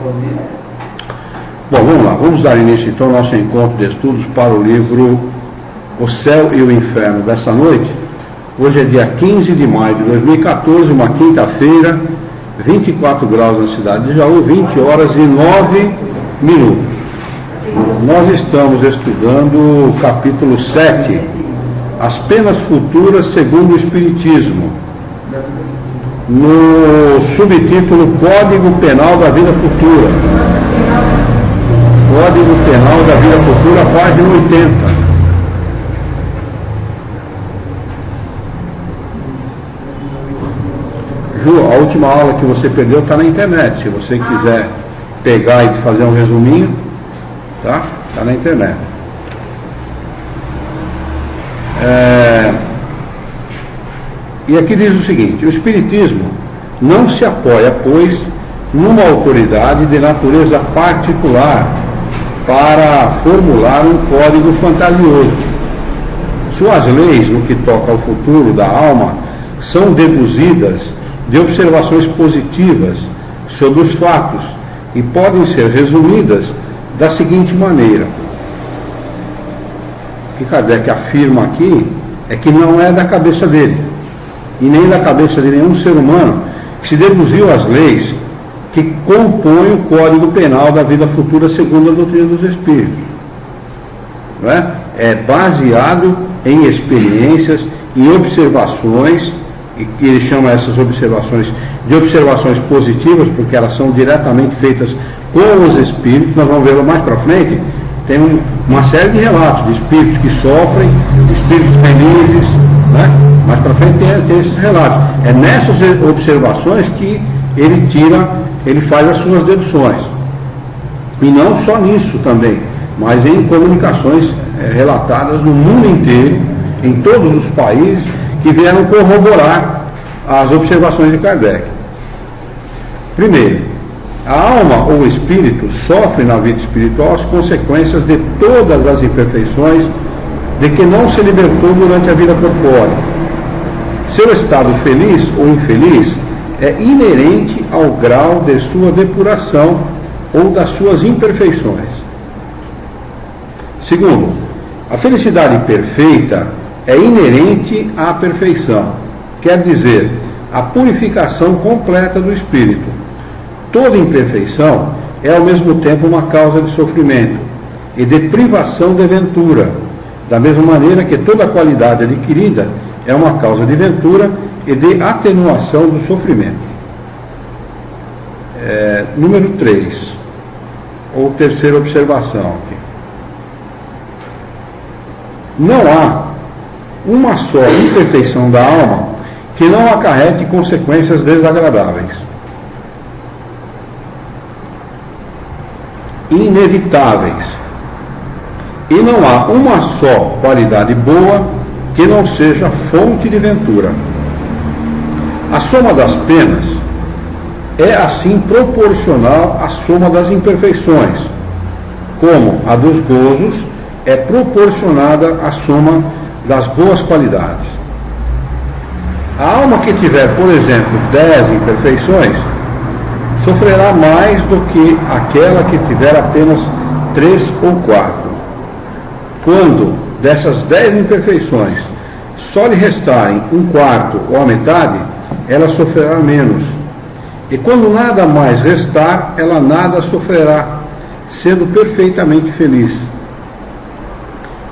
Bom, vamos lá, vamos dar início então ao nosso encontro de estudos para o livro O Céu e o Inferno dessa noite. Hoje é dia 15 de maio de 2014, uma quinta-feira, 24 graus na cidade de Jaú, 20 horas e 9 minutos. Nós estamos estudando o capítulo 7, As Penas Futuras segundo o Espiritismo, no subtítulo Código Penal da Vida Futura. Código Penal da Vida Futura, página 80. Ju, a última aula que você perdeu está na internet. Se você quiser pegar e fazer um resuminho, tá? Está na internet. E aqui diz o seguinte: o Espiritismo não se apoia, pois, numa autoridade de natureza particular para formular um código fantasioso. Suas leis, no que toca ao futuro da alma, são deduzidas de observações positivas sobre os fatos e podem ser resumidas da seguinte maneira. O que Kardec afirma aqui é que não é da cabeça dele, e nem da cabeça de nenhum ser humano, que se deduziu as leis que compõem o Código Penal da Vida Futura segundo a doutrina dos Espíritos. Não é? É baseado em experiências, em observações, e ele chama essas observações de observações positivas, porque elas são diretamente feitas com os espíritos. Nós vamos ver mais para frente, tem uma série de relatos de espíritos que sofrem, espíritos felizes, né? Mais para frente tem esses relatos. É nessas observações que ele faz as suas deduções. E não só nisso também, mas em comunicações relatadas no mundo inteiro, em todos os países, que vieram corroborar as observações de Kardec. Primeiro, a alma ou o espírito sofre na vida espiritual as consequências de todas as imperfeições de que não se libertou durante a vida corpórea. Seu estado feliz ou infeliz é inerente ao grau de sua depuração ou das suas imperfeições. Segundo, a felicidade perfeita é inerente à perfeição, quer dizer, a purificação completa do espírito. Toda imperfeição é ao mesmo tempo uma causa de sofrimento e de privação de ventura, da mesma maneira que toda qualidade adquirida é uma causa de ventura e de atenuação do sofrimento. Número 3, ou terceira observação aqui. Não há uma só imperfeição da alma que não acarrete consequências desagradáveis, inevitáveis, e não há uma só qualidade boa que não seja fonte de ventura. A soma das penas é assim proporcional à soma das imperfeições, como a dos gozos é proporcionada à soma das boas qualidades. A alma que tiver, por exemplo, 10 imperfeições, sofrerá mais do que aquela que tiver apenas 3 ou 4. Quando dessas 10 imperfeições só lhe restarem um quarto ou a metade, ela sofrerá menos. E quando nada mais restar, ela nada sofrerá, sendo perfeitamente feliz.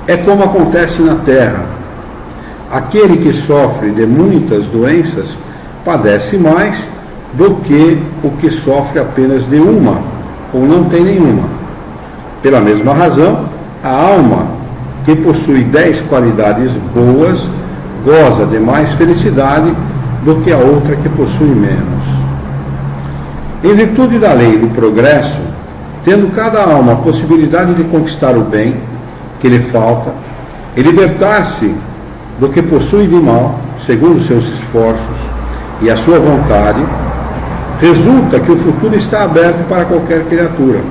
É como acontece na terra. Aquele que sofre de muitas doenças padece mais do que o que sofre apenas de uma, ou não tem nenhuma. Pela mesma razão, a alma que possui 10 qualidades boas goza de mais felicidade do que a outra que possui menos. Em virtude da lei do progresso, tendo cada alma a possibilidade de conquistar o bem que lhe falta e libertar-se do que possui de mal, segundo seus esforços e a sua vontade, resulta que o futuro está aberto para qualquer criatura.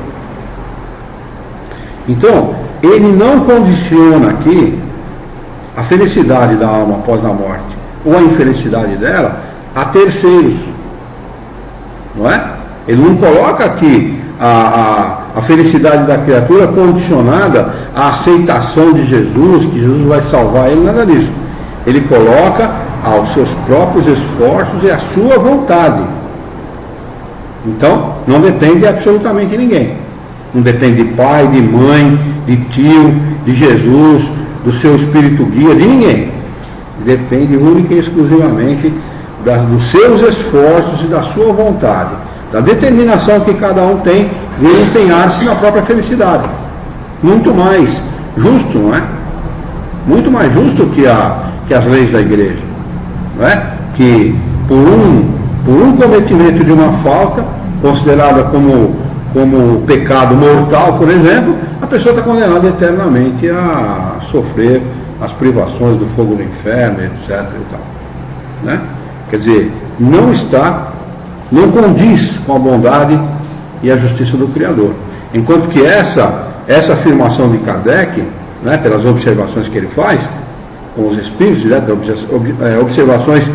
Então, ele não condiciona aqui a felicidade da alma após a morte, ou a infelicidade dela, a terceiros. Não é? Ele não coloca aqui a felicidade da criatura condicionada à aceitação de Jesus, que Jesus vai salvar ele, nada disso. Ele coloca aos seus próprios esforços e à sua vontade. Então, não depende de absolutamente ninguém. Não depende de pai, de mãe, de tio, de Jesus, do seu espírito guia, de ninguém. Depende única e exclusivamente dos seus esforços e da sua vontade, da determinação que cada um tem de empenhar-se na própria felicidade. Muito mais justo, não é? Muito mais justo que as leis da igreja, não é? Que por um cometimento de uma falta, considerada como pecado mortal, por exemplo, a pessoa está condenada eternamente a sofrer as privações do fogo do inferno, etc. E tal, né? Quer dizer, não condiz com a bondade e a justiça do Criador. Enquanto que essa afirmação de Kardec, né, pelas observações que ele faz com os espíritos, observações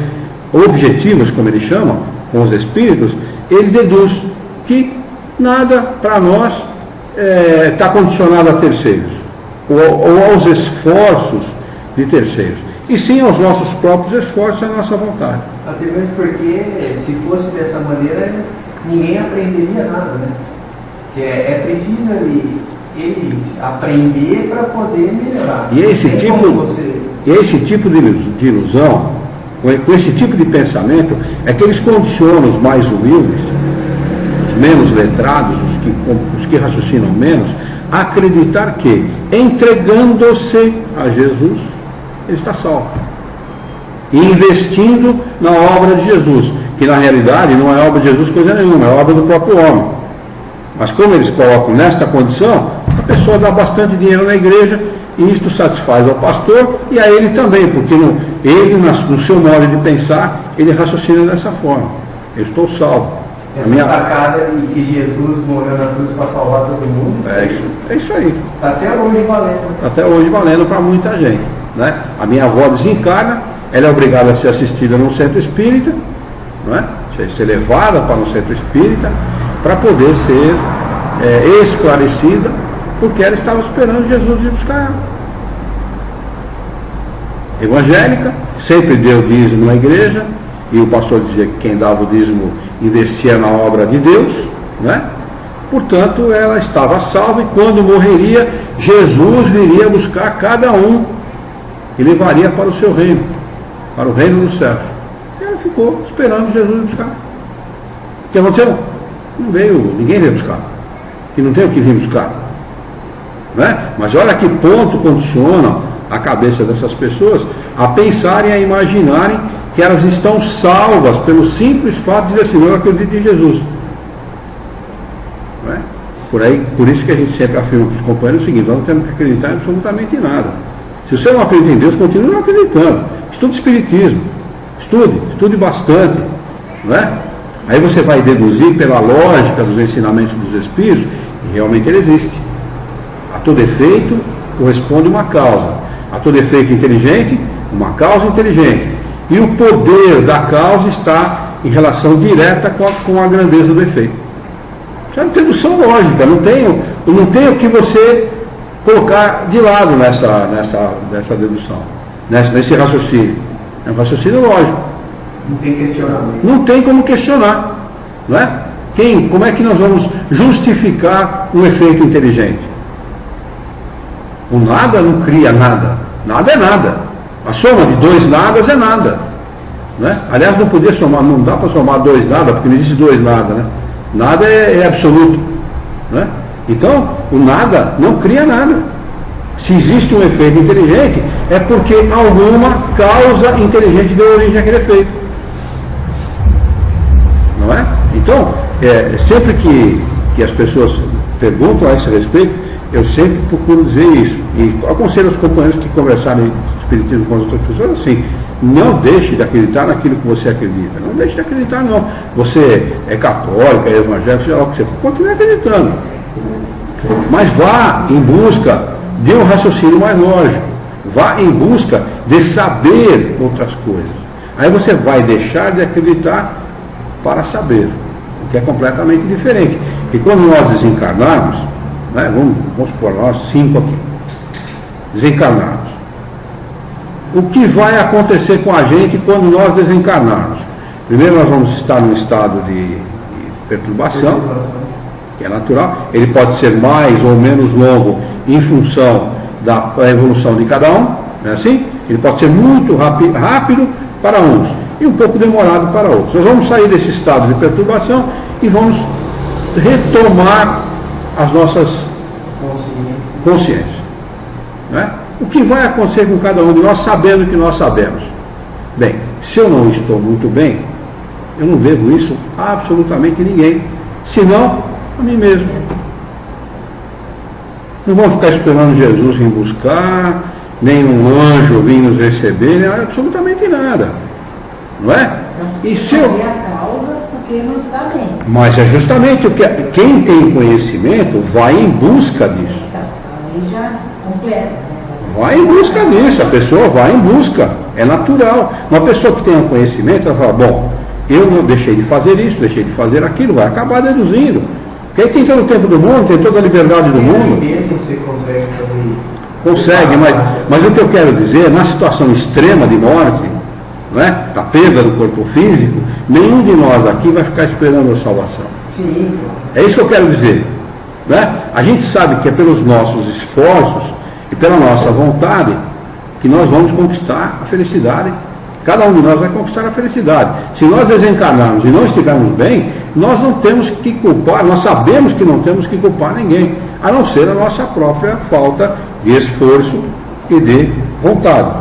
objetivas, como ele chama, com os espíritos, ele deduz que nada para nós está condicionado a terceiros, ou aos esforços de terceiros, e sim aos nossos próprios esforços e à nossa vontade. Até mesmo porque, se fosse dessa maneira, ninguém aprenderia nada, né? Que é preciso ele aprender para poder melhorar. E esse tipo de ilusão, com esse tipo de pensamento, é que eles condicionam os mais humildes, os menos letrados, os que raciocinam menos, a acreditar que, entregando-se a Jesus, ele está salvo. E investindo na obra de Jesus, que na realidade não é obra de Jesus coisa nenhuma, é obra do próprio homem. Mas como eles colocam nesta condição, a pessoa dá bastante dinheiro na igreja, e isto satisfaz ao pastor e a ele também, porque ele, no seu modo de pensar, ele raciocina dessa forma: eu estou salvo. Essa sacada de que Jesus morreu na cruz para salvar todo mundo, é isso aí. Está até hoje valendo. Até hoje valendo para muita gente, né? A minha avó desencarna, ela é obrigada a ser assistida num centro espírita, não é? Ser levada para um centro espírita, para poder ser esclarecida, porque ela estava esperando Jesus ir buscar ela. Evangélica, sempre deu dízimo na igreja, e o pastor dizia que quem dava o dízimo investia na obra de Deus, né? Portanto, ela estava salva, e quando morreria, Jesus viria buscar cada um e levaria para o seu reino, para o reino dos céus. E ela ficou esperando Jesus buscar. O que aconteceu? Não veio, ninguém veio buscar, que não tem o que vir buscar, né? Mas olha que ponto condiciona a cabeça dessas pessoas a pensarem, a imaginarem que elas estão salvas pelo simples fato de dizer assim: eu acredito em Jesus, não é? Por isso que a gente sempre afirma para os companheiros o seguinte: nós não temos que acreditar em absolutamente nada. Se você não acredita em Deus, continue não acreditando. Estude espiritismo, estude bastante, não é? Aí você vai deduzir pela lógica dos ensinamentos dos espíritos, e realmente ele existe. A todo efeito corresponde uma causa. A todo efeito inteligente, uma causa inteligente. E o poder da causa está em relação direta com a grandeza do efeito. Isso é uma dedução lógica, não tem o que você colocar de lado nessa dedução, nesse raciocínio. É um raciocínio lógico. Não tem questionamento. Não tem como questionar, não é? Como é que nós vamos justificar um efeito inteligente? O nada não cria nada. Nada é nada. A soma de dois nadas é nada, não é? Aliás, não dá para somar dois nada, porque não existe dois nada, né? Nada é absoluto, não é? Então, o nada não cria nada. Se existe um efeito inteligente, é porque alguma causa inteligente deu origem àquele efeito, não é? Então, sempre que as pessoas perguntam a esse respeito, eu sempre procuro dizer isso, e aconselho os companheiros que conversarem espiritismo com as outras pessoas assim: não deixe de acreditar naquilo que você acredita, não deixe de acreditar não. Você é católico, é evangélico, seja lá o que você for, continue acreditando, mas vá em busca de um raciocínio mais lógico, vá em busca de saber outras coisas. Aí você vai deixar de acreditar para saber, o que é completamente diferente. E quando nós desencarnarmos, né, vamos supor, nós 5 aqui, desencarnarmos, o que vai acontecer com a gente quando nós desencarnarmos? Primeiro nós vamos estar num estado de perturbação, que é natural, ele pode ser mais ou menos longo em função da evolução de cada um, não é assim? Ele pode ser muito rápido para uns e um pouco demorado para outros. Nós vamos sair desse estado de perturbação e vamos retomar as nossas consciências. Não é? O que vai acontecer com cada um de nós sabendo que nós sabemos? Bem, se eu não estou muito bem, eu não devo isso a absolutamente ninguém, senão a mim mesmo. Não vamos ficar esperando Jesus vir buscar, nem um anjo vir nos receber, nem absolutamente nada. Não é? E se eu... a causa porque não está bem. Mas é justamente o que quem tem conhecimento vai em busca disso. Aí já completa. Vai em busca disso, a pessoa vai em busca, é natural. Uma pessoa que tem um conhecimento, ela fala, bom, eu não deixei de fazer isso, deixei de fazer aquilo, vai acabar deduzindo. Porque aí tem todo o tempo do mundo, tem toda a liberdade do mundo. Mesmo você consegue fazer isso. Consegue, mas o que eu quero dizer, na situação extrema de morte, né, da perda do corpo físico, nenhum de nós aqui vai ficar esperando a salvação. Sim. É isso que eu quero dizer. Né? A gente sabe que é pelos nossos esforços e pela nossa vontade que nós vamos conquistar a felicidade. Cada um de nós vai conquistar a felicidade. Se nós desencarnarmos e não estivermos bem, nós não temos que culpar, nós sabemos que não temos que culpar ninguém, a não ser a nossa própria falta de esforço e de vontade.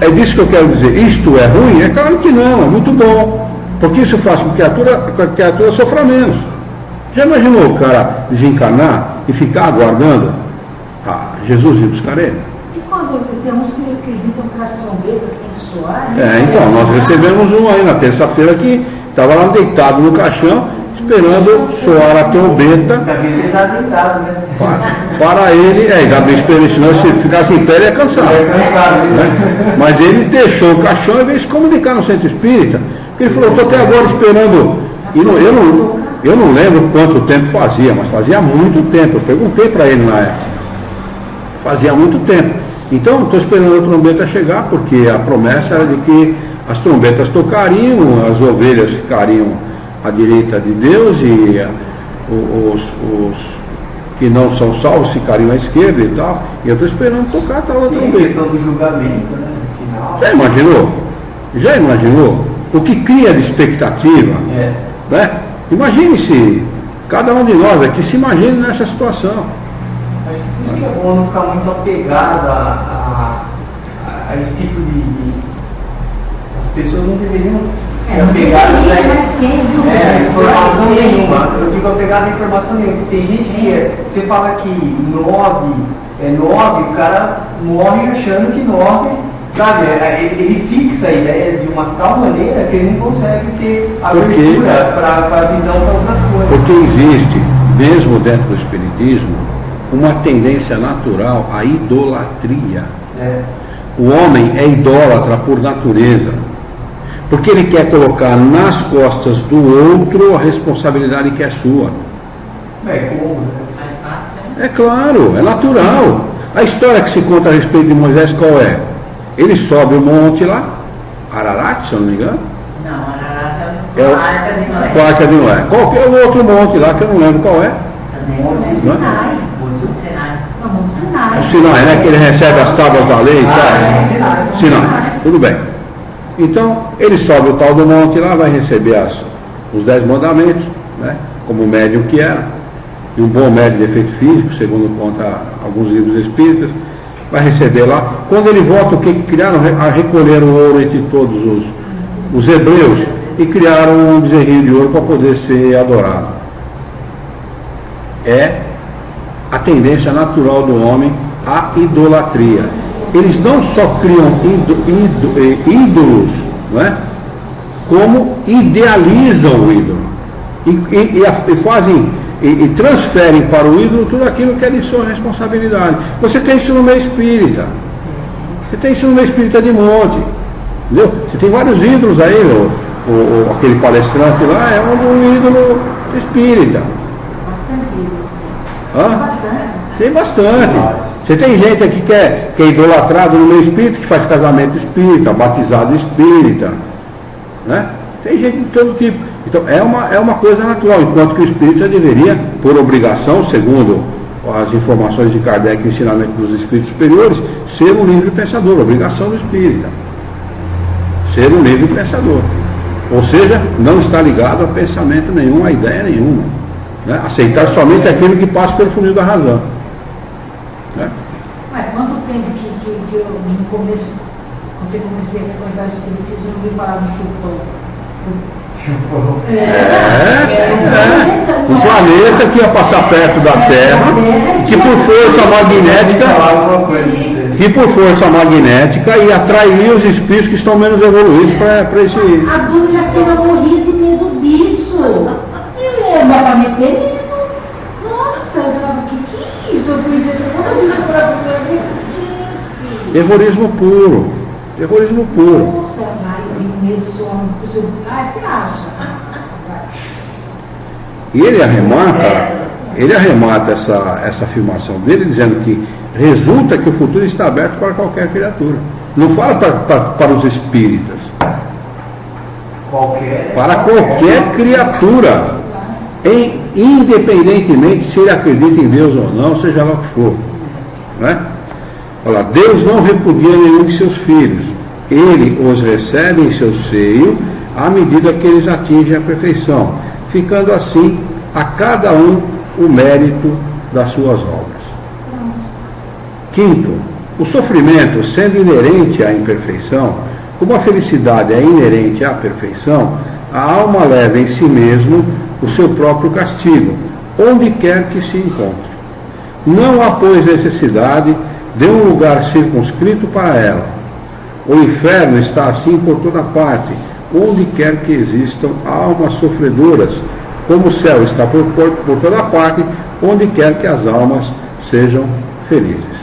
É disso que eu quero dizer. Isto é ruim? É claro que não, é muito bom. Porque isso faz com que a criatura sofra menos. Já imaginou o cara desencarnar e ficar aguardando Jesus ir buscar ele? E quando tem uns que acreditam que as trombetas têm que soar? Né? Então, nós recebemos um aí na terça-feira que estava lá deitado no caixão, esperando soar a trombeta. Ele está deitado, né? Para ele, ainda bem esperando, senão se ficasse em pé ele ia cansar. Né? Mas ele deixou o caixão e veio se comunicar no centro espírita. Porque ele falou, estou até agora esperando. E eu não lembro quanto tempo fazia, mas fazia muito tempo. Eu perguntei para ele na época. Fazia muito tempo. Então, estou esperando a trombeta chegar, porque a promessa era de que as trombetas tocariam, as ovelhas ficariam à direita de Deus e os que não são salvos ficariam à esquerda e tal. E eu estou esperando tocar a tal da trombeta. Questão do julgamento, né? No final. Já imaginou? Já imaginou? O que cria de expectativa? Né? Imagine se cada um de nós aqui se imagine nessa situação. Acho que por isso que é bom não ficar muito apegado a esse tipo de. As pessoas não deveriam ser apegadas a informação nenhuma. Eu digo apegado a informação nenhuma. Tem gente que você fala que 9 é 9, o cara morre achando que 9, sabe? Ele fixa a ideia de uma tal maneira que ele não consegue ter abertura para a visão para outras coisas. Porque existe, mesmo dentro do Espiritismo, uma tendência natural à idolatria. O homem é idólatra por natureza, porque ele quer colocar nas costas do outro a responsabilidade que é sua. É claro, é natural. A história que se conta a respeito de Moisés qual é? Ele sobe o monte lá, Ararat, se eu não me engano. Não, Ararat é a Arca de Noé. A Arca de Noé. Qual que é o outro monte lá que eu não lembro qual é? Também Sinai. Monte Sinai. O Sinai, né? Que ele recebe as tábuas da lei e tal. Sinai. Tudo bem. Então, ele sobe o tal do monte lá, vai receber os 10 mandamentos, né? Como médium que era, e um bom médium de efeito físico, segundo conta alguns livros espíritas, vai receber lá. Quando ele volta, o que criaram? Recolheram o ouro entre todos os hebreus e criaram um bezerrinho de ouro para poder ser adorado. É a tendência natural do homem à idolatria. Eles não só criam ídolos, não é? Como idealizam o ídolo e fazem e transferem para o ídolo tudo aquilo que é de sua responsabilidade. Você tem isso no meio espírita. Você tem isso no meio espírita de monte. Entendeu? Você tem vários ídolos aí, aquele palestrante lá é um ídolo espírita. Bastante ídolos. Hã? Bastante. Tem bastante. Você tem gente aqui que é idolatrado no meio espírita, que faz casamento espírita, batizado espírita, né? Tem gente de todo tipo. Então é uma coisa natural, enquanto que o espírita deveria, por obrigação, segundo as informações de Kardec e o ensinamento dos espíritos superiores, ser um livre pensador, obrigação do espírita. Ser um livre pensador. Ou seja, não está ligado a pensamento nenhum, a ideia nenhuma. Né? Aceitar somente aquilo que passa pelo funil da razão. Né? Mas quanto tempo que eu, no começo, quando eu comecei a frequentar o espiritismo, eu ouvi falar do chupão? Um planeta que ia passar perto da Terra, que por força magnética ia atrair os espíritos que estão menos evoluídos para esse. A dúvida é que eu morria de medo disso. E eu ia meter medo. Nossa, eu falava, que é isso? Eu fui dizer, toda vez que eu falava, terrorismo puro. Terrorismo puro. Nossa, eu tenho medo do seu homem. Você acha? E ele arremata essa afirmação dele, dizendo que resulta que o futuro está aberto para qualquer criatura. Não fala para os espíritas. Para qualquer criatura. Independentemente se ele acredita em Deus ou não, seja lá o que for. Né? Olha, Deus não repudia nenhum de seus filhos. Ele os recebe em seu seio à medida que eles atingem a perfeição, ficando assim a cada um o mérito das suas obras. Quinto, o sofrimento, sendo inerente à imperfeição, como a felicidade é inerente à perfeição, a alma leva em si mesmo o seu próprio castigo, onde quer que se encontre. Não há, pois, necessidade de um lugar circunscrito para ela. O inferno está assim por toda parte, onde quer que existam almas sofredoras, como o céu está por toda parte, onde quer que as almas sejam felizes.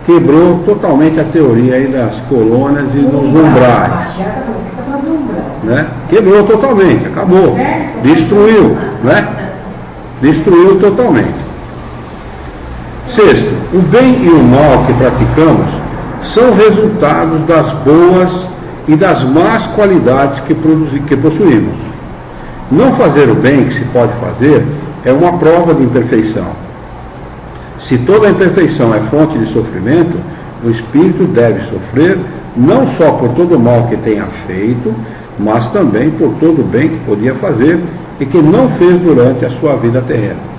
Quebrou totalmente a teoria aí das colônias e dos umbrais. Né? Quebrou totalmente, acabou. Destruiu, né? Destruiu totalmente. Sexto, o bem e o mal que praticamos são resultados das boas e das más qualidades que possuímos. Não fazer o bem que se pode fazer é uma prova de imperfeição. Se toda imperfeição é fonte de sofrimento, o espírito deve sofrer não só por todo o mal que tenha feito, mas também por todo o bem que podia fazer e que não fez durante a sua vida terrena.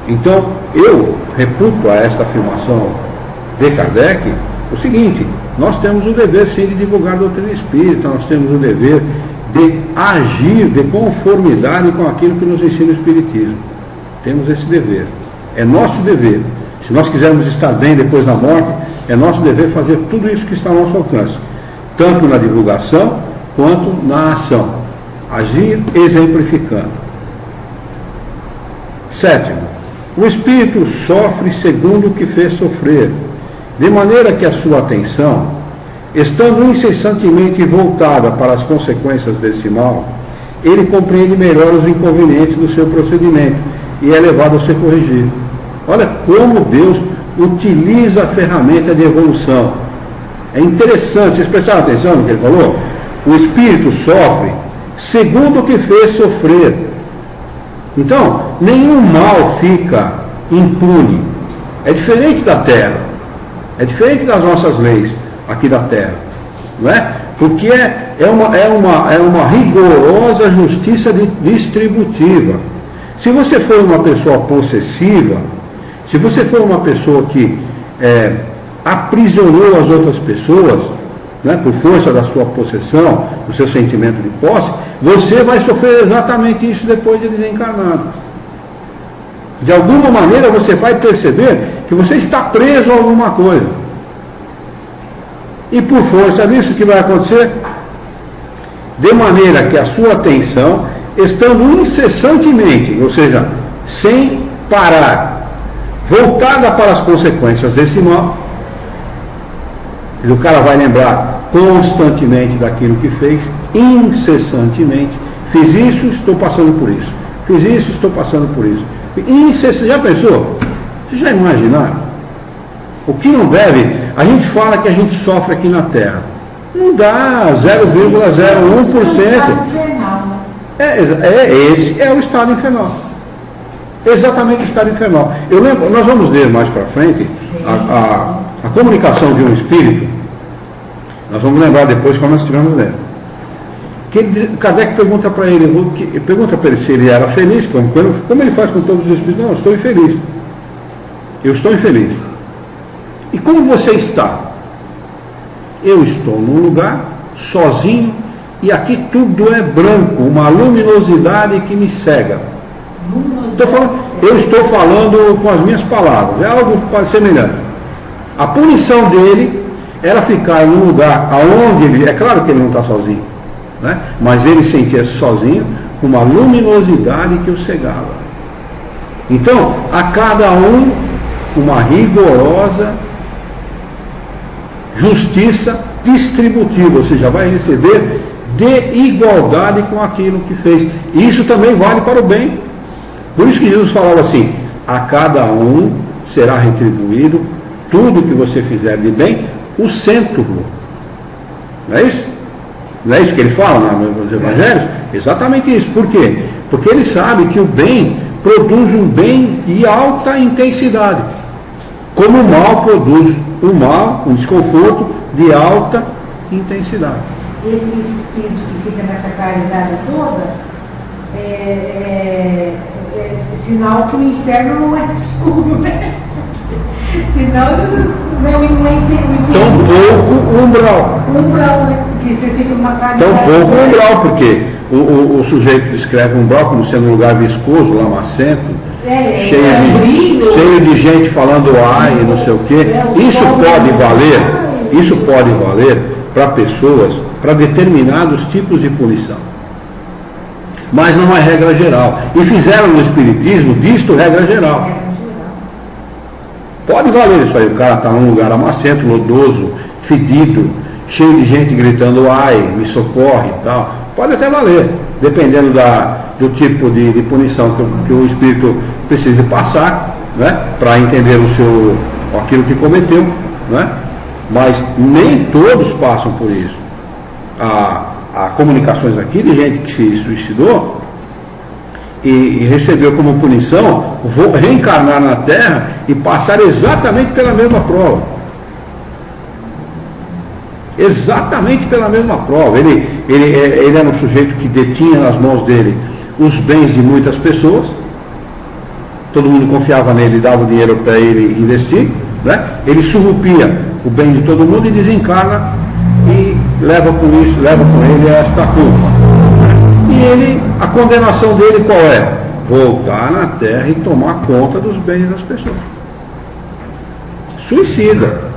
Então, eu reputo a esta afirmação de Kardec o seguinte: nós temos o dever, sim, de divulgar a doutrina espírita, nós temos o dever de agir de conformidade com aquilo que nos ensina o Espiritismo. Temos esse dever. É nosso dever. Se nós quisermos estar bem depois da morte, é nosso dever fazer tudo isso que está ao nosso alcance, tanto na divulgação quanto na ação. Agir exemplificando. Sétimo, o espírito sofre segundo o que fez sofrer, de maneira que a sua atenção, estando incessantemente voltada para as consequências desse mal, ele compreende melhor os inconvenientes do seu procedimento e é levado a ser corrigido. Olha como Deus utiliza a ferramenta de evolução. É interessante, vocês prestaram atenção no que ele falou? O espírito sofre segundo o que fez sofrer. Então, nenhum mal fica impune. É diferente da terra. É diferente das nossas leis aqui da terra. Não é? Porque é uma rigorosa justiça distributiva. Se você for uma pessoa possessiva, se você for uma pessoa que aprisionou as outras pessoas, né, por força da sua possessão, do seu sentimento de posse, você vai sofrer exatamente isso depois de desencarnado. De alguma maneira você vai perceber que você está preso a alguma coisa. E por força disso, o que vai acontecer? De maneira que a sua atenção, estando incessantemente, ou seja, sem parar, voltada para as consequências desse mal, e o cara vai lembrar constantemente daquilo que fez, incessantemente. Fiz isso, estou passando por isso. Fiz isso, estou passando por isso. Já pensou? Vocês já imaginaram? O que não deve, a gente fala que a gente sofre aqui na Terra. Não dá 0,01%. Esse é o estado infernal. Exatamente o estado infernal. Eu lembro, nós vamos ver mais para frente a comunicação de um espírito. Nós vamos lembrar depois quando nós estivermos lendo. Kardec pergunta para ele se ele era feliz, como ele faz com todos os espíritos. Não, eu estou infeliz. Eu estou infeliz. E como você está? Eu estou num lugar sozinho e aqui tudo é branco, uma luminosidade que me cega. Eu estou falando com as minhas palavras, é algo semelhante. A punição dele era ficar num lugar aonde ele, é claro que ele não está sozinho, né? Mas ele sentia-se sozinho com uma luminosidade que o cegava. Então, a cada um uma rigorosa justiça distributiva, ou seja, vai receber de igualdade com aquilo que fez. E isso também vale para o bem. Por isso que Jesus falava assim: a cada um será retribuído tudo que você fizer de bem, o cêntuplo. Não é isso? Não é isso que ele fala nos Evangelhos? Exatamente isso. Por quê? Porque ele sabe que o bem produz um bem de alta intensidade, como o mal produz um desconforto de alta intensidade. Esse espírito que fica nessa caridade toda é sinal que o inferno não é escuro, né? Senão não é tão pouco umbral. Umbral, né? Porque você fica numa caridade. Tão pouco umbral, porque o sujeito descreve um umbral como sendo um lugar viscoso, lamacento, cheio de gente falando ai, não sei o quê. Isso pode valer para pessoas, para determinados tipos de punição. Mas não é regra geral. E fizeram no Espiritismo disto regra geral. Pode valer isso aí. O cara está num lugar lamacento, lodoso, fedido, cheio de gente gritando ai, me socorre e tal. Pode até valer, dependendo do tipo de punição que o espírito precisa passar, né, para entender aquilo que cometeu, né? Mas nem todos passam por isso. Há comunicações aqui de gente que se suicidou e recebeu como punição reencarnar na Terra e passar exatamente pela mesma prova. Exatamente pela mesma prova. Ele era um sujeito que detinha nas mãos dele os bens de muitas pessoas. Todo mundo confiava nele e dava o dinheiro para ele investir, né? Ele surrupia o bem de todo mundo e desencarna e leva com ele esta culpa. E a condenação dele qual é? Voltar na Terra e tomar conta dos bens das pessoas. Suicida.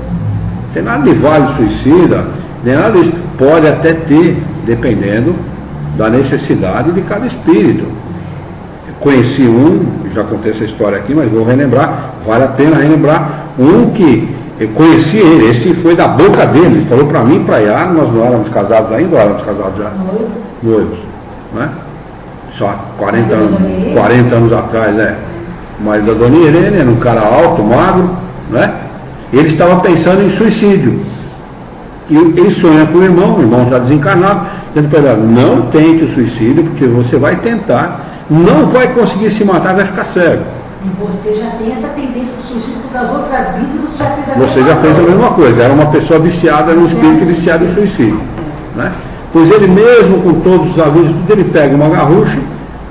Não tem nada de vale suicida, nem nada disso. Pode até ter, dependendo da necessidade de cada espírito. Eu conheci já contei essa história aqui, mas vou relembrar, vale a pena relembrar, que eu conheci ele, esse foi da boca dele, ele falou para mim, para Yara, nós não éramos casados ainda, ou éramos casados já? Noivos, né? Só 40 anos atrás, né? O marido da Dona Irene era um cara alto, magro, né? Ele estava pensando em suicídio. E ele sonha com o irmão já desencarnado, dizendo para ele: não tente o suicídio, porque você vai tentar, não vai conseguir se matar, vai ficar cego. E você já tem essa tendência do suicídio das outras vidas, você já fez a mesma coisa. Era uma pessoa viciada no espírito, viciada em suicídio, né? Pois ele mesmo, com todos os avisos, ele pega uma garrucha,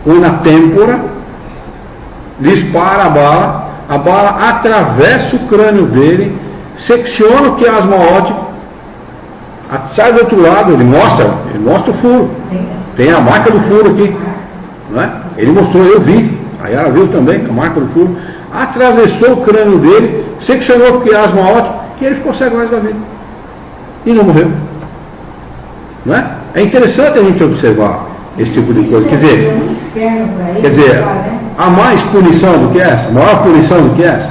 põe na têmpora, dispara a bala atravessa o crânio dele, secciona o quiasma óptico, sai do outro lado, ele mostra o furo. Tem a marca do furo aqui, né? Ele mostrou, eu vi, a Yara viu também a marca do furo, atravessou o crânio dele, seccionou o quiasma óptico e ele ficou cego o resto da vida. E não morreu. Não é? É interessante a gente observar esse tipo de coisa. Quer dizer, há mais punição do que essa? Maior punição do que essa?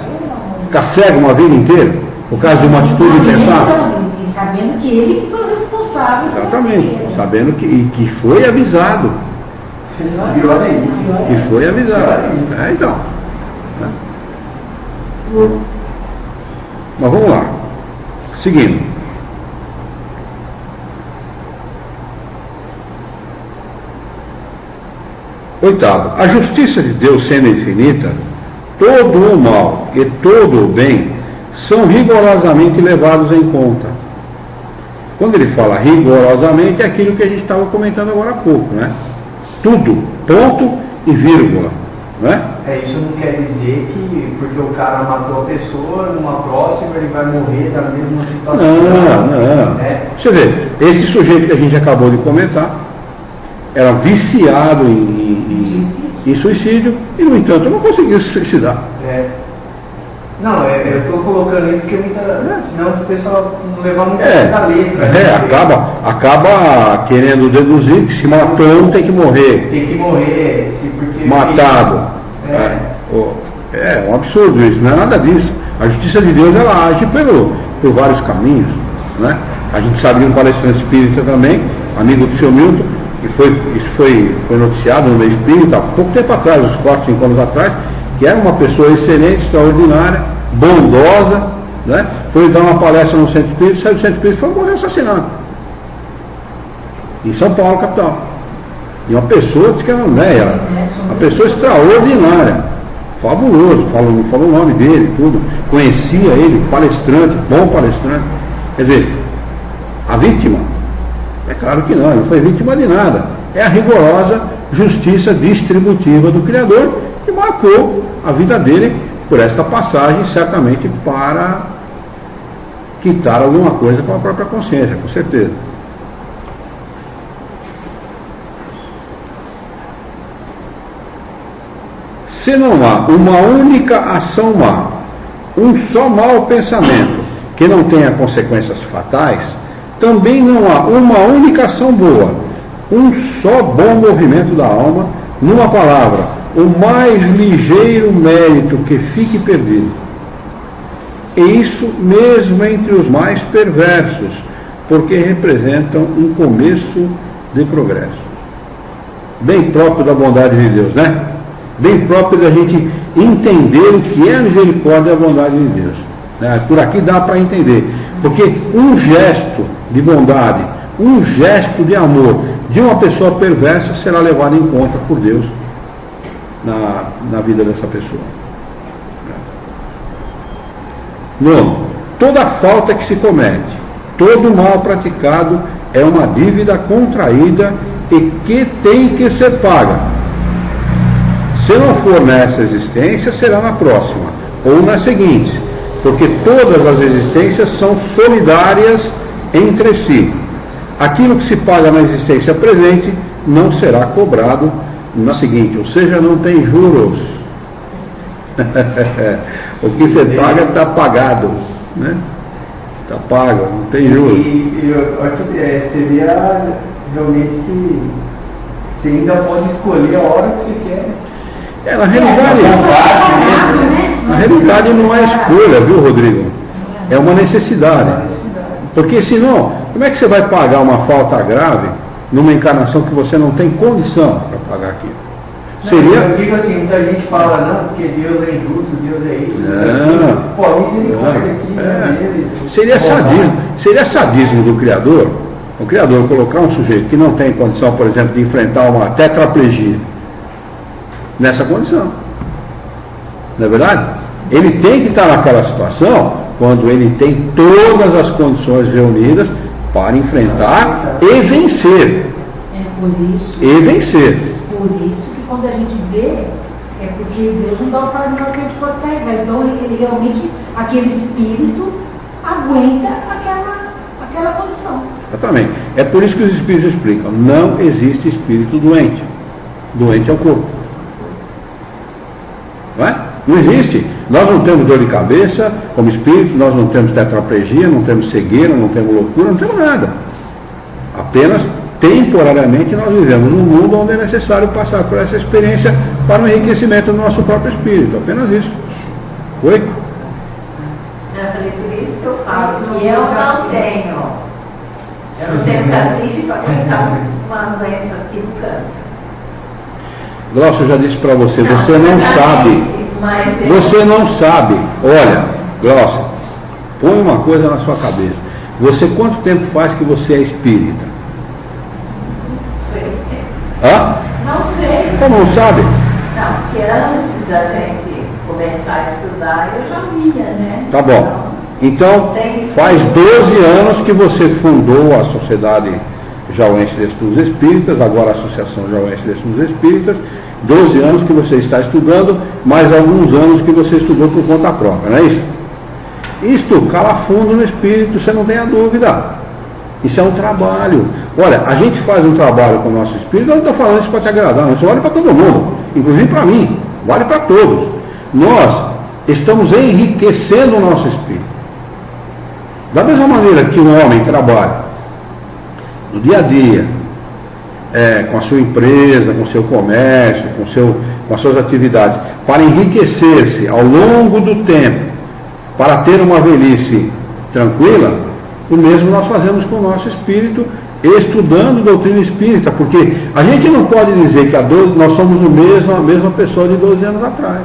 Ficar cego uma vida inteira? Por causa de uma atitude impensada? sabendo que ele que foi o responsável. Exatamente, sabendo que foi avisado. Que foi avisado. Então. Mas vamos lá. Seguindo. Oitavo, a justiça de Deus sendo infinita, todo o mal e todo o bem são rigorosamente levados em conta. Quando ele fala rigorosamente, é aquilo que a gente estava comentando agora há pouco, né? Tudo, ponto e vírgula, né? Isso não quer dizer que porque o cara matou a pessoa, numa próxima ele vai morrer da mesma situação. Não. Você vê, esse sujeito que a gente acabou de comentar era viciado em suicídio e, no entanto, não conseguiu se suicidar. Não, eu estou colocando isso porque senão o pessoal não levar muito da letra. Acaba querendo deduzir que se matou um tem que morrer. Tem que morrer, porque matado. É um absurdo isso, não é nada disso. A justiça de Deus ela age por vários caminhos, né? A gente sabe de um palestrante espírita também, amigo do seu Milton, que isso foi noticiado no meio espírita há pouco tempo atrás, uns 4, 5 anos atrás, que era uma pessoa excelente, extraordinária, bondosa, né? Foi dar uma palestra no centro espírita, saiu do centro espírita e foi morrer assassinado. Em São Paulo, capital. E uma pessoa, disse que era uma pessoa extraordinária, fabuloso, falou o nome dele, tudo, conhecia ele, palestrante, bom palestrante. Quer dizer, a vítima, é claro que não, ele não foi vítima de nada. É a rigorosa justiça distributiva do Criador que marcou a vida dele por esta passagem, certamente para quitar alguma coisa com a própria consciência, com certeza. Se não há uma única ação má, um só mau pensamento que não tenha consequências fatais, também não há uma única ação boa, um só bom movimento da alma, numa palavra, o mais ligeiro mérito que fique perdido. E isso mesmo entre os mais perversos, porque representam um começo de progresso. Bem próprio da bondade de Deus, né? Bem próprio da gente entender o que é a misericórdia e a bondade de Deus. Por aqui dá para entender. Porque um gesto de bondade, um gesto de amor de uma pessoa perversa será levado em conta por Deus na vida dessa pessoa. Nono, toda falta que se comete, todo mal praticado é uma dívida contraída e que tem que ser paga. Se não for nessa existência, será na próxima, ou na seguinte, porque todas as existências são solidárias entre si. Aquilo que se paga na existência presente não será cobrado na seguinte, ou seja, não tem juros. O que você paga está pagado, né? Está pago, não tem juros. Seria realmente que você ainda pode escolher a hora que você quer. Na realidade não é escolha, viu, Rodrigo? É uma necessidade. Porque senão, como é que você vai pagar uma falta grave numa encarnação que você não tem condição para pagar aquilo? Eu digo assim, muita gente fala, não, porque Deus é injusto, Deus é isso. Pô, misericórdia aqui, seria sadismo do Criador, o Criador colocar um sujeito que não tem condição, por exemplo, de enfrentar uma tetraplegia nessa condição. Não é verdade? Ele tem que estar naquela situação quando ele tem todas as condições reunidas para enfrentar e vencer. Por isso. E vencer. Por isso que quando a gente vê, é porque Deus não dá o fardo que a gente pode carregar. Então ele realmente, aquele espírito aguenta aquela condição. Exatamente. É por isso que os espíritos explicam, não existe espírito doente. Doente é o corpo. Não é? Não existe. Nós não temos dor de cabeça como espírito, nós não temos tetraplegia, não temos cegueira, não temos loucura, não temos nada. Apenas temporariamente nós vivemos num mundo onde é necessário passar por essa experiência para o enriquecimento do nosso próprio espírito. Apenas isso. Oi? Eu falei por isso que eu falo que eu não tenho. Eu não tenho cacife para aguentar uma doença aqui no câncer. Glaucia, eu já disse para você, você não sabe. Você não sabe. Olha, Glaucia, põe uma coisa na sua cabeça. Você quanto tempo faz que você é espírita? Não sei. Hã? Não sei. Como não sabe? Não, porque antes da gente começar a estudar, eu já via, né? Tá bom. Então, faz 12 anos que você fundou a Sociedade Jauense de Estudos Espíritas, agora a Associação Jauense de Estudos Espíritas, 12 anos que você está estudando, mais alguns anos que você estudou por conta própria, não é isso? Isto cala fundo no espírito, você não tem a dúvida. Isso é um trabalho. Olha, a gente faz um trabalho com o nosso espírito, eu não estou falando isso para te agradar, não, isso vale para todo mundo, inclusive para mim, vale para todos. Nós estamos enriquecendo o nosso espírito. Da mesma maneira que um homem trabalha no dia a dia, com a sua empresa, com o seu comércio, com as suas atividades, para enriquecer-se ao longo do tempo, para ter uma velhice tranquila, o mesmo nós fazemos com o nosso espírito, estudando doutrina espírita, porque a gente não pode dizer que nós somos a mesma pessoa de 12 anos atrás.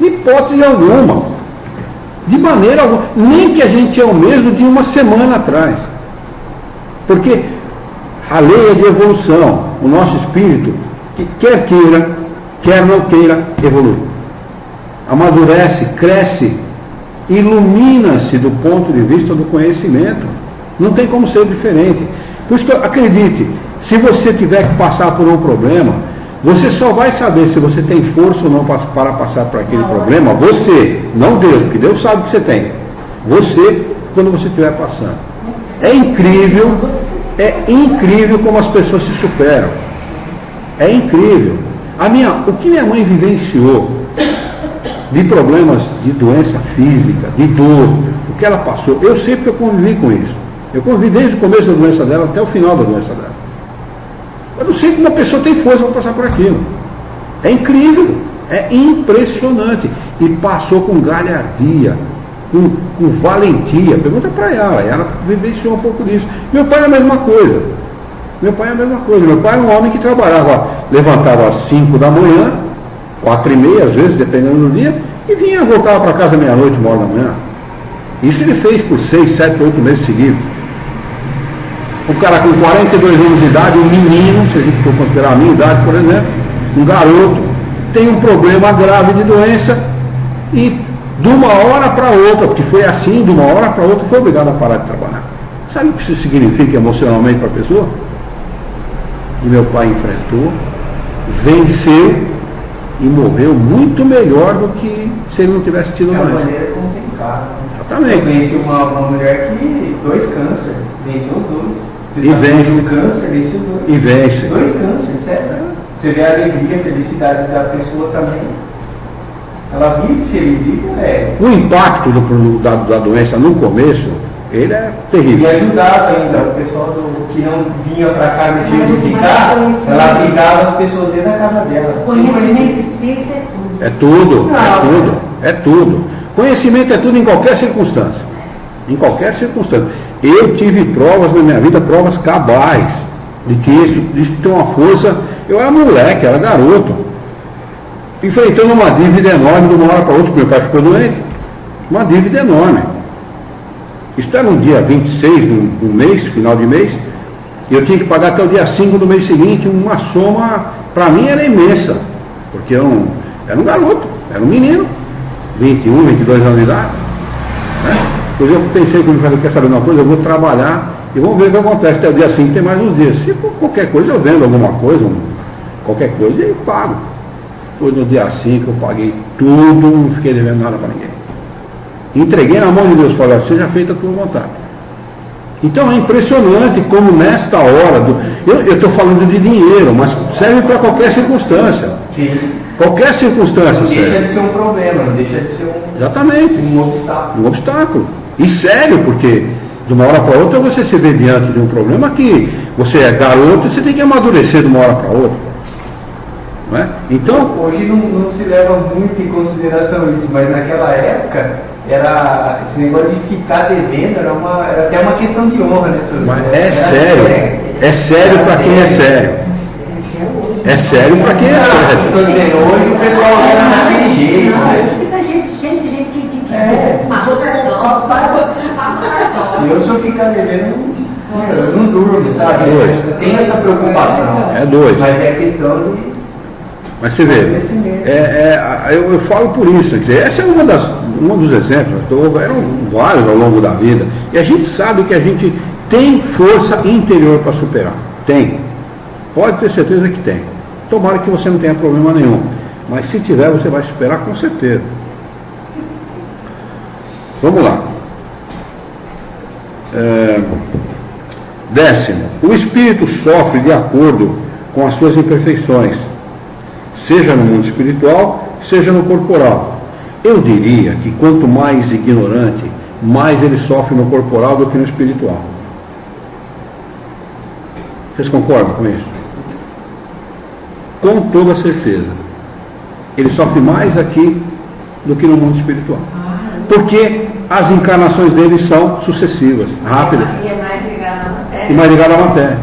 De hipótese alguma. De maneira alguma. Nem que a gente é o mesmo de uma semana atrás. Porque a lei é de evolução. O nosso espírito, que quer queira, quer não queira, evolui. Amadurece, cresce, ilumina-se do ponto de vista do conhecimento. Não tem como ser diferente. Por isso que, acredite, se você tiver que passar por um problema, você só vai saber se você tem força ou não para passar por aquele problema, você, não Deus, porque Deus sabe o que você tem. Você, quando você estiver passando. É incrível como as pessoas se superam. É incrível. O que minha mãe vivenciou de problemas de doença física, de dor, o que ela passou, eu sei porque eu convivi com isso. Eu convivi desde o começo da doença dela até o final da doença dela. Eu não sei como uma pessoa tem força para passar por aquilo. É incrível, é impressionante. E passou com galhardia, com valentia. Pergunta para ela vivenciou um pouco disso. Meu pai é a mesma coisa. Meu pai era um homem que trabalhava, levantava às 5 da manhã, 4h30 às vezes, dependendo do dia, e voltava para casa meia-noite, 1h da manhã. Isso ele fez por 6, 7, 8 meses seguidos. Um cara com 42 anos de idade, um menino, se a gente for considerar a minha idade, por exemplo, um garoto, tem um problema grave de doença e de uma hora para outra, porque foi assim, de uma hora para outra, foi obrigado a parar de trabalhar. Sabe o que isso significa emocionalmente para a pessoa? E meu pai enfrentou, venceu e morreu muito melhor do que se ele não tivesse tido mais. É a maneira como se encara. Exatamente. Eu conheci uma mulher que 2 cânceres, venceu os 2. E vence. O câncer, vence os 2. E vence. 2 cânceres, certo? Você vê a alegria, a felicidade da pessoa também. Ela vive feliz, O impacto da doença no começo, ele é terrível. E ajudava ainda o pessoal que não vinha para cá no dia de ficar, ela abrigava as pessoas dentro da casa dela. Conhecimento espírita é tudo. É tudo. Conhecimento é tudo em qualquer circunstância. Em qualquer circunstância. Eu tive provas na minha vida, provas cabais, de que isso tem uma força. Eu era moleque, era garoto, enfrentando uma dívida enorme de uma hora para outra, porque meu pai ficou doente. Uma dívida enorme. Isso era no dia 26 do mês, final de mês, e eu tinha que pagar até o dia 5 do mês seguinte, uma soma, para mim era imensa, porque eu era um garoto, era um menino, 21, 22 anos de idade. Né? Pois eu pensei comigo, quer saber uma coisa, eu vou trabalhar e vamos ver o que acontece. Até o dia 5 tem mais uns dias. Se for qualquer coisa, eu vendo alguma coisa, qualquer coisa, eu pago. Depois no dia 5 eu paguei tudo, não fiquei devendo nada para ninguém. Entreguei na mão de Deus, falei, seja feita a tua vontade. Então é impressionante como nesta hora, eu estou falando de dinheiro, mas serve para qualquer circunstância. Sim. Qualquer circunstância não serve. Deixa de ser um problema, não deixa de ser Exatamente. um obstáculo. Um obstáculo. E sério, porque de uma hora para outra você se vê diante de um problema que você é garoto e você tem que amadurecer de uma hora para outra. Não é? Então, hoje não se leva muito em consideração isso, mas naquela época esse negócio de ficar devendo era até uma questão de honra, né, senhor? Mas é sério para quem é sério. É sério para quem é sério. Hoje o pessoal era daquele jeito, né? E eu, se eu ficar devendo, eu não durmo, sabe? Eu tenho essa preocupação. É doido. Mas é questão de... Mas você vê, eu falo por isso, quer dizer, esse é um dos exemplos, eram vários ao longo da vida, e a gente sabe que a gente tem força interior para superar. Tem. Pode ter certeza que tem. Tomara que você não tenha problema nenhum. Mas se tiver, você vai superar com certeza. Vamos lá. 10º. O espírito sofre de acordo com as suas imperfeições, seja no mundo espiritual, seja no corporal. Eu diria que quanto mais ignorante, mais ele sofre no corporal do que no espiritual. Vocês concordam com isso? Com toda certeza. Ele sofre mais aqui do que no mundo espiritual. Porque as encarnações dele são sucessivas, rápidas. E é mais ligado à matéria. E mais ligado à matéria.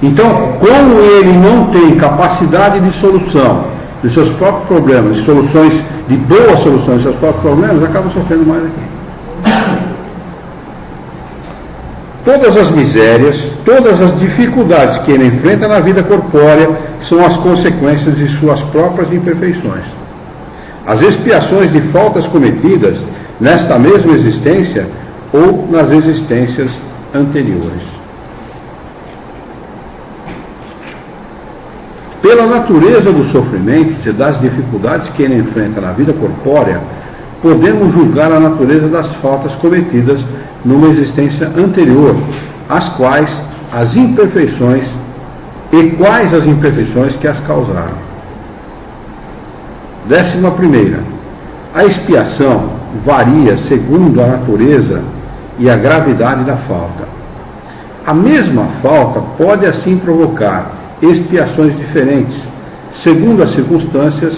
Então, como ele não tem capacidade de solução dos seus próprios problemas, de boas soluções dos seus próprios problemas, acaba sofrendo mais aqui. Todas as misérias, todas as dificuldades que ele enfrenta na vida corpórea são as consequências de suas próprias imperfeições. As expiações de faltas cometidas nesta mesma existência ou nas existências anteriores. Pela natureza do sofrimento e das dificuldades que ele enfrenta na vida corpórea, podemos julgar a natureza das faltas cometidas numa existência anterior, as quais as imperfeições e quais as imperfeições que as causaram. 11ª. A expiação varia segundo a natureza e a gravidade da falta. A mesma falta pode assim provocar expiações diferentes, segundo as circunstâncias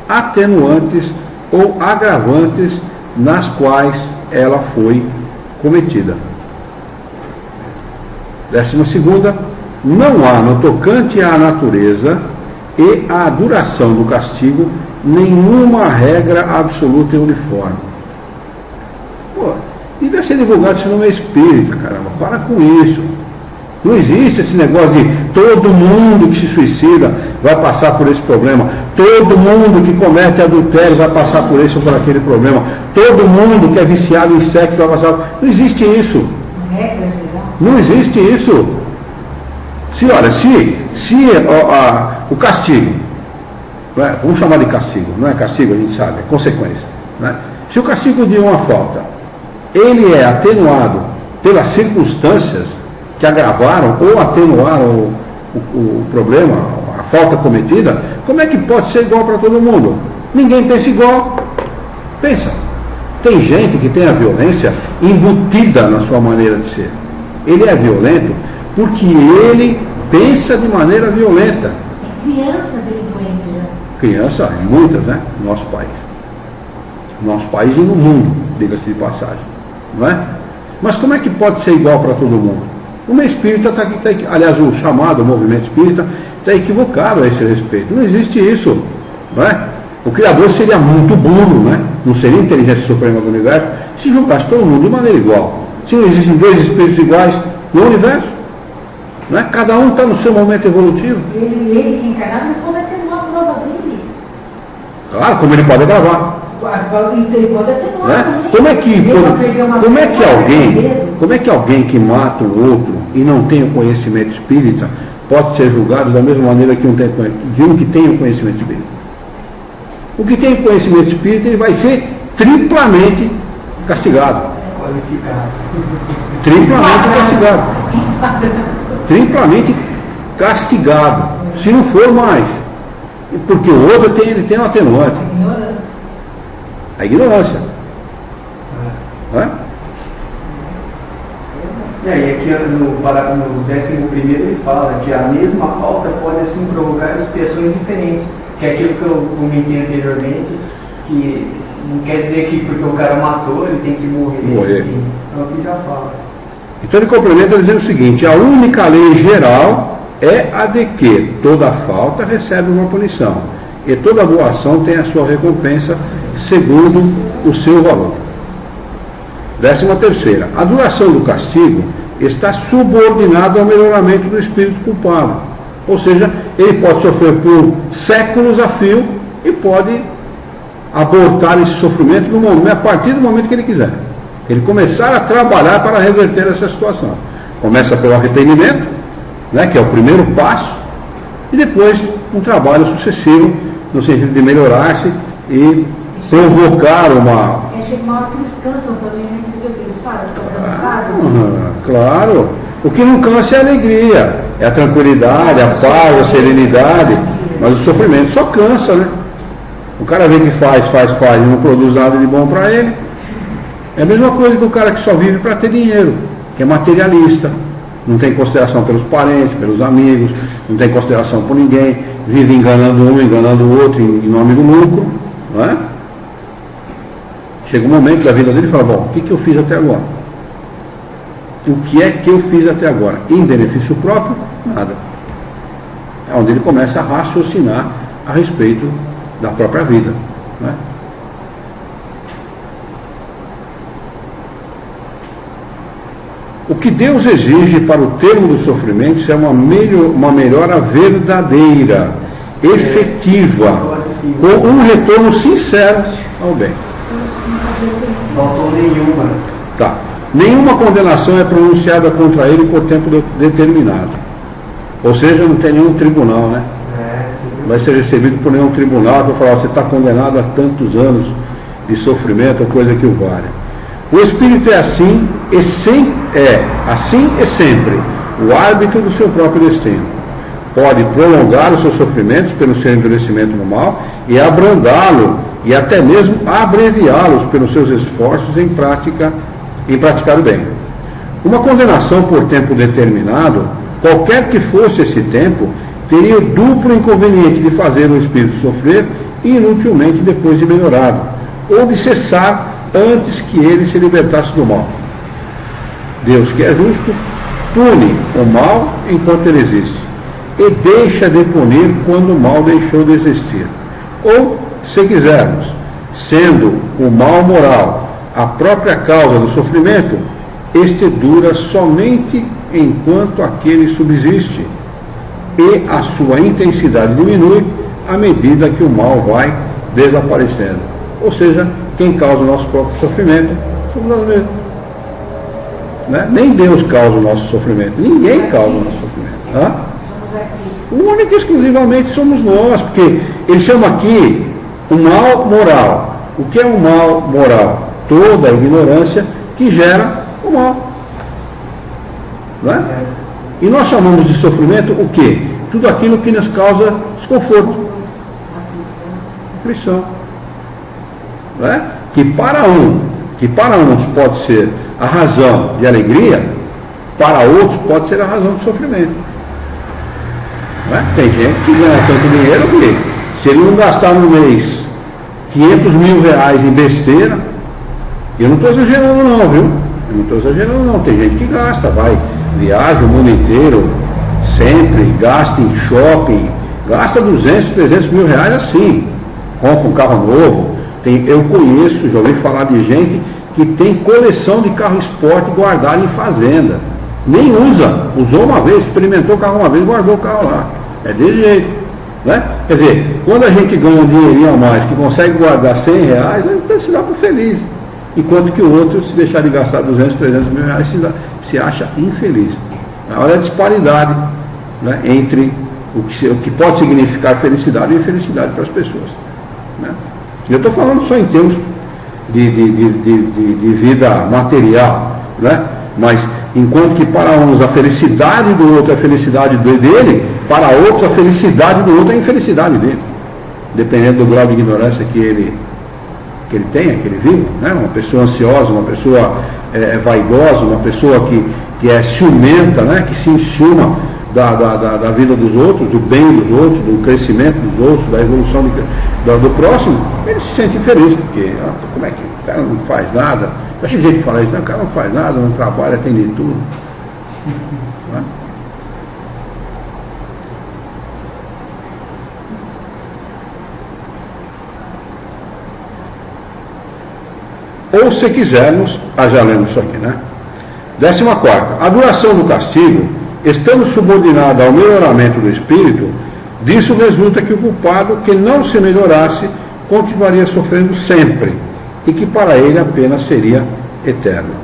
atenuantes ou agravantes nas quais ela foi cometida. 12ª. Não há no tocante à natureza e à duração do castigo nenhuma regra absoluta e uniforme. Pô, devia ser divulgado isso no meio espírita, caramba, para com isso. Não existe esse negócio de todo mundo que se suicida vai passar por esse problema, todo mundo que comete adultério vai passar por esse ou por aquele problema, todo mundo que é viciado em sexo vai passar. Não existe isso. Não existe isso. O castigo, vamos chamar de castigo, não é castigo, a gente sabe, é consequência. Né? Se o castigo de uma falta, ele é atenuado pelas circunstâncias que agravaram ou atenuaram o problema, a falta cometida, como é que pode ser igual para todo mundo? Ninguém pensa igual. Pensa. Tem gente que tem a violência embutida na sua maneira de ser. Ele é violento porque ele pensa de maneira violenta. Criança delinquente, né? Criança, muitas, né? No nosso país. No nosso país e no mundo, diga-se de passagem. Não é? Mas como é que pode ser igual para todo mundo? O meio espírita aliás, o chamado movimento espírita está equivocado a esse respeito. Não existe isso. Não é? O Criador seria muito burro, né? Não seria a inteligência suprema do universo se julgasse todo mundo de maneira igual. Se não existem dois espíritos iguais no universo, não é? Cada um está no seu momento evolutivo. Ele encarnado, ele pode atenuar a prova dele. Claro, como ele pode agravar. Ele pode atenuar. Né? Como é que alguém que mata o outro e não tem o conhecimento espírita pode ser julgado da mesma maneira que um que tem o conhecimento espírita? O que tem conhecimento espírita, ele vai ser triplamente castigado. Triplamente castigado. Triplamente castigado. Se não for mais. Porque o outro ele tem um atenuante. A ignorância. Não é? E aqui no 11º ele fala que a mesma falta pode assim provocar expiações diferentes, que é aquilo que eu comentei anteriormente, que não quer dizer que porque o cara matou, ele tem que morrer. Então aqui já fala. Então ele complementa dizendo o seguinte: a única lei geral é a de que toda falta recebe uma punição, e toda boa ação tem a sua recompensa segundo o seu valor. 13ª, a duração do castigo está subordinada ao melhoramento do espírito culpado. Ou seja, ele pode sofrer por séculos a fio e pode abortar esse sofrimento no momento, a partir do momento que ele quiser. Ele começar a trabalhar para reverter essa situação. Começa pelo arrependimento, né, que é o primeiro passo, e depois um trabalho sucessivo no sentido de melhorar-se e provocar uma... Esse mal que eles cansam também, né? Eles falam, claro. O que não cansa é a alegria, é a tranquilidade, a paz, a serenidade, mas o sofrimento só cansa, né? O cara vê que faz e não produz nada de bom para ele. É a mesma coisa que o cara que só vive para ter dinheiro, que é materialista, não tem consideração pelos parentes, pelos amigos, não tem consideração por ninguém, vive enganando um, enganando o outro em nome do lucro, não é? Chega um momento da vida dele e fala: bom, o que eu fiz até agora? O que é que eu fiz até agora? Em benefício próprio? Nada. É onde ele começa a raciocinar a respeito da própria vida, não é? O que Deus exige para o termo dos sofrimentos é uma melhora verdadeira, efetiva, com um retorno sincero ao bem. Não faltou nenhuma. Tá. Nenhuma condenação é pronunciada contra ele por tempo determinado. Ou seja, não tem nenhum tribunal, né? Vai ser recebido por nenhum tribunal para falar: você está condenado a tantos anos de sofrimento ou coisa que o valha. O Espírito é assim e sempre o árbitro do seu próprio destino. Pode prolongar os seus sofrimentos pelo seu endurecimento no mal e abrandá-lo e até mesmo abreviá-los pelos seus esforços em praticar o bem. Uma condenação por tempo determinado, qualquer que fosse esse tempo, teria o duplo inconveniente de fazer o espírito sofrer inutilmente depois de melhorado, ou de cessar antes que ele se libertasse do mal. Deus, que é justo, pune o mal enquanto ele existe, e deixa de punir quando o mal deixou de existir. Ou, se quisermos, sendo o mal moral a própria causa do sofrimento, este dura somente enquanto aquele subsiste, e a sua intensidade diminui à medida que o mal vai desaparecendo. Ou seja, quem causa o nosso próprio sofrimento somos nós mesmos. Né? Nem Deus causa o nosso sofrimento, ninguém causa o nosso sofrimento. Única e exclusivamente somos nós, porque ele chama aqui o mal moral. O que é o mal moral? Toda a ignorância que gera o mal. Não é? E nós chamamos de sofrimento o quê? Tudo aquilo que nos causa desconforto, aflição. Não é? Que para uns pode ser a razão de alegria, para outros pode ser a razão de sofrimento. Não é? Tem gente que ganha tanto dinheiro que, se ele não gastar no mês 500 mil reais em besteira, eu não estou exagerando não, viu? Eu não estou exagerando não. Tem gente que gasta, viaja o mundo inteiro, sempre, gasta em shopping, gasta 200, 300 mil reais assim, compra um carro novo. Eu conheço, já ouvi falar de gente que tem coleção de carro esporte guardado em fazenda. Nem usa, usou uma vez, experimentou o carro uma vez, guardou o carro lá. É desse jeito. Né? Quer dizer, quando a gente ganha um dinheirinho a mais, que consegue guardar 100 reais, ele se dá por feliz. Enquanto que o outro, se deixar de gastar 200, 300 mil reais, se acha infeliz. Olha a disparidade, né, entre o que pode significar felicidade e infelicidade para as pessoas. Né? Eu estou falando só em termos de vida material, né? Mas enquanto que para uns a felicidade do outro é a felicidade dele, para outros a felicidade do outro é a infelicidade dele, dependendo do grau de ignorância que ele tenha, que ele vive, né? Uma pessoa ansiosa, uma pessoa vaidosa, uma pessoa que é ciumenta, né? Que se enciuma da vida dos outros, do bem dos outros, do crescimento dos outros, da evolução do próximo, ele se sente infeliz, porque como é que o cara não faz nada? Eu achei gente que fala isso, o cara não faz nada, não trabalha, tem de tudo. Não é? Ou, se quisermos, já lemos isso aqui, né? 14ª, a duração do castigo, estando subordinada ao melhoramento do espírito, disso resulta que o culpado que não se melhorasse continuaria sofrendo sempre, e que para ele a pena seria eterna.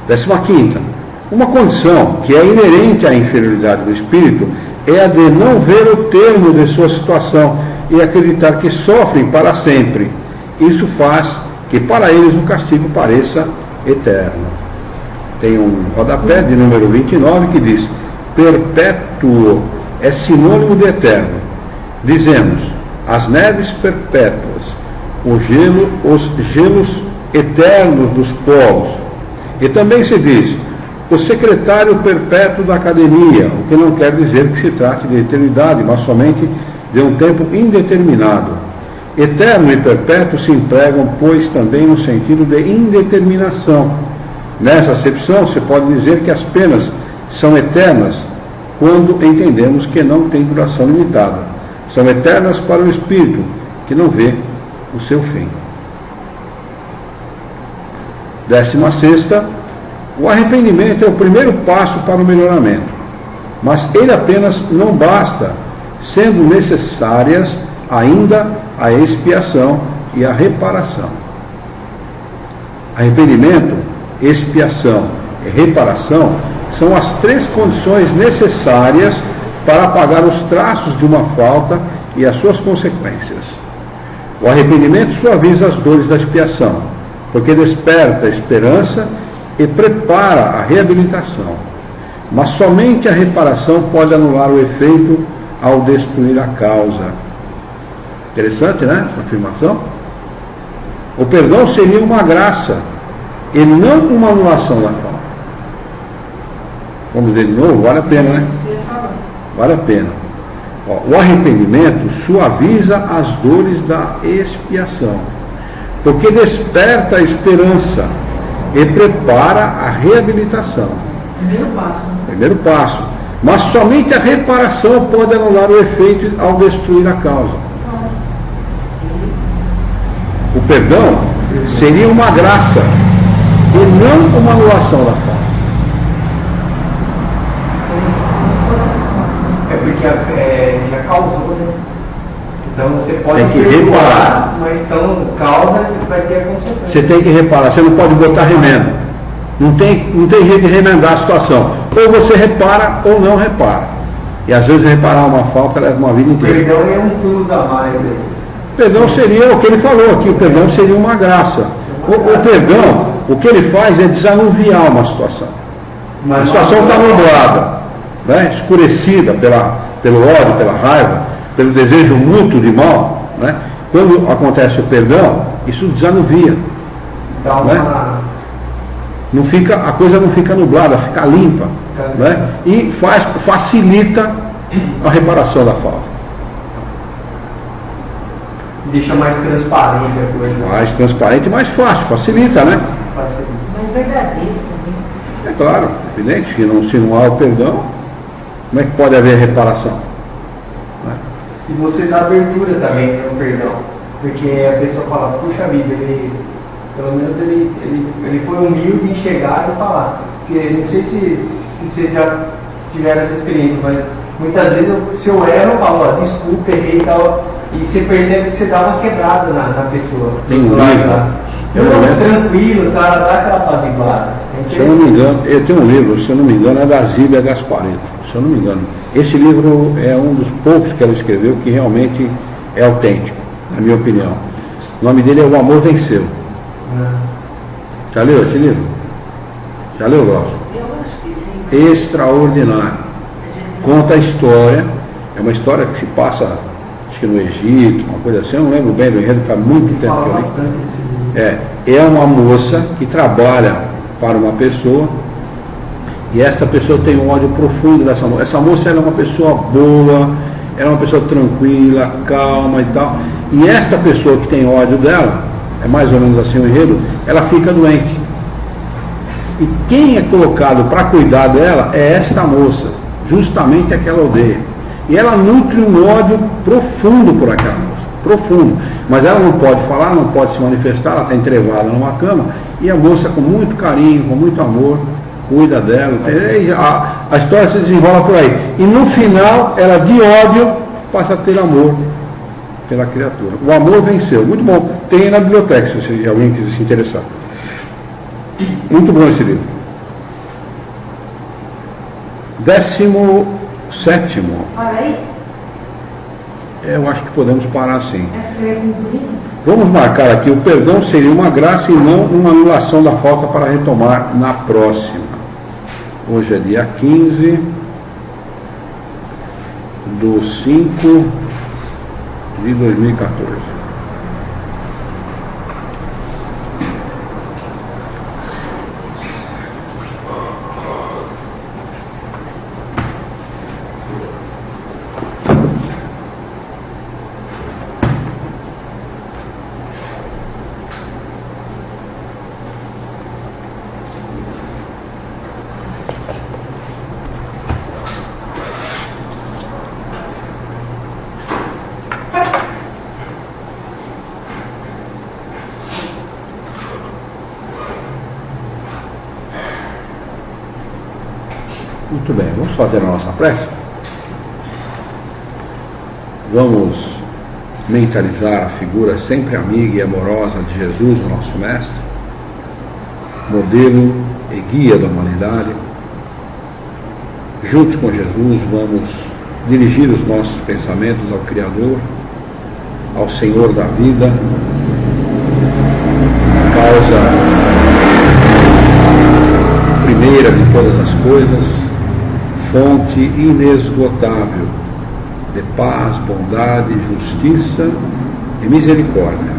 15ª, uma condição que é inerente à inferioridade do espírito é a de não ver o termo de sua situação e acreditar que sofrem para sempre. Isso faz que para eles o castigo pareça eterno. Tem um rodapé de número 29 que diz: perpétuo é sinônimo de eterno. Dizemos, as neves perpétuas, os gelos eternos dos polos. E também se diz, o secretário perpétuo da academia, o que não quer dizer que se trate de eternidade, mas somente de um tempo indeterminado. Eterno e perpétuo se empregam, pois, também no sentido de indeterminação. Nessa acepção, se pode dizer que as penas são eternas quando entendemos que não têm duração limitada. São eternas para o espírito, que não vê o seu fim. 16ª, o arrependimento é o primeiro passo para o melhoramento, mas ele apenas não basta, sendo necessárias ainda a expiação e a reparação. Arrependimento, expiação e reparação são as 3 condições necessárias para apagar os traços de uma falta e as suas consequências. O arrependimento suaviza as dores da expiação, porque desperta a esperança e prepara a reabilitação. Mas somente a reparação pode anular o efeito ao destruir a causa. Interessante, né? Essa afirmação. O perdão seria uma graça e não uma anulação da falta. Vamos dizer de novo, vale a pena, né? Vale a pena. O arrependimento suaviza as dores da expiação, porque desperta a esperança e prepara a reabilitação. Primeiro passo. Mas somente a reparação pode anular o efeito ao destruir a causa. O perdão seria uma graça e não uma anulação da falta. É porque já causou, né? Então você pode tem que reparar, mas então causa vai ter a consequência. Você tem que reparar, você não pode botar remendo. Não tem jeito de remendar a situação. Ou você repara ou não repara. E às vezes reparar uma falta leva uma vida inteira. O perdão é um plus a mais aí. O perdão seria o que ele falou aqui, o perdão seria uma graça. O perdão, o que ele faz é desanuviar uma situação. A situação está nublada, né? Escurecida pelo ódio, pela raiva, pelo desejo mútuo de mal. Né? Quando acontece o perdão, isso desanuvia. Né? Não fica, a coisa não fica nublada, fica limpa. Né? E facilita a reparação da falta. Deixa mais transparente a coisa. Mais transparente e mais fácil, facilita, né? Facilita. Mas verdadeiro também. É claro, evidente que se não há o perdão, como é que pode haver reparação? Né? E você dá abertura também no perdão. Porque a pessoa fala, puxa vida, pelo menos ele foi humilde em chegar e falar. Porque não sei se vocês já tiveram essa experiência, mas muitas vezes se eu erro, eu falo, ó, desculpa, errei e tal. E você percebe que você dá uma quebrada na pessoa. Tem um livro. Tranquilo, tá, dá aquela apaziguada. Se eu não me engano, eu tenho um livro, se eu não me engano, é da Zíbia Gasparetto. Se eu não me engano. Esse livro é um dos poucos que ela escreveu que realmente é autêntico, na minha opinião. O nome dele é O Amor Venceu. Já leu esse livro? Já leu, Glaucio? Eu acho que sim. Extraordinário. Conta a história, é uma história que se passa, acho que no Egito, uma coisa assim, eu não lembro bem do enredo, faz muito tempo que eu li. É uma moça que trabalha para uma pessoa E essa pessoa tem um ódio profundo dessa moça. Essa moça era uma pessoa boa, era uma pessoa tranquila, calma e tal. E essa pessoa que tem ódio dela, é mais ou menos assim o enredo, ela fica doente. E quem é colocado para cuidar dela é esta moça, justamente aquela aldeia. E ela nutre um ódio profundo por aquela moça, profundo. Mas ela não pode falar, não pode se manifestar, ela está entrevada numa cama, e a moça com muito carinho, com muito amor, cuida dela. A história se desenrola por aí. E no final, ela de ódio passa a ter amor pela criatura. O amor venceu. Muito bom. Tem na biblioteca, se alguém quiser se interessar. Muito bom esse livro. 17º. Olha aí. Eu acho que podemos parar assim. É cumprido. Vamos marcar aqui, o perdão seria uma graça e não uma anulação da falta para retomar na próxima. Hoje é dia 15/5/2014. Muito bem, vamos fazer a nossa prece? Vamos mentalizar a figura sempre amiga e amorosa de Jesus, o nosso Mestre, modelo e guia da humanidade. Juntos com Jesus, vamos dirigir os nossos pensamentos ao Criador, ao Senhor da vida, causa primeira de todas as coisas, fonte inesgotável de paz, bondade, justiça e misericórdia,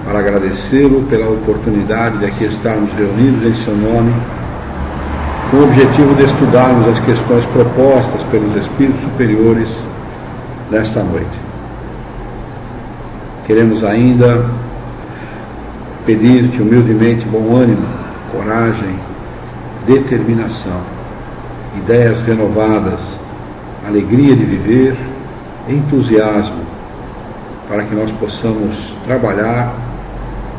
para agradecê-lo pela oportunidade de aqui estarmos reunidos em seu nome, com o objetivo de estudarmos as questões propostas pelos Espíritos superiores nesta noite. Queremos ainda pedir-te humildemente bom ânimo, coragem, determinação, ideias renovadas, alegria de viver, entusiasmo, para que nós possamos trabalhar,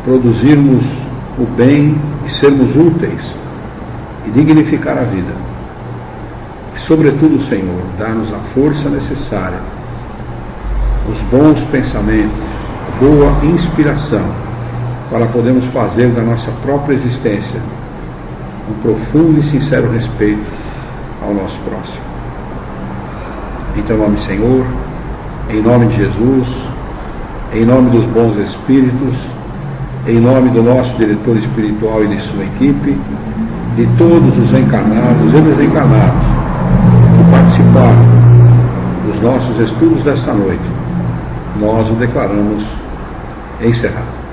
produzirmos o bem e sermos úteis e dignificar a vida. E, sobretudo, Senhor, dá-nos a força necessária, os bons pensamentos, a boa inspiração, para podermos fazer da nossa própria existência um profundo e sincero respeito ao nosso próximo. Em teu nome, Senhor, em nome de Jesus, em nome dos bons espíritos, em nome do nosso diretor espiritual e de sua equipe, de todos os encarnados e desencarnados que participaram dos nossos estudos desta noite, nós o declaramos encerrado.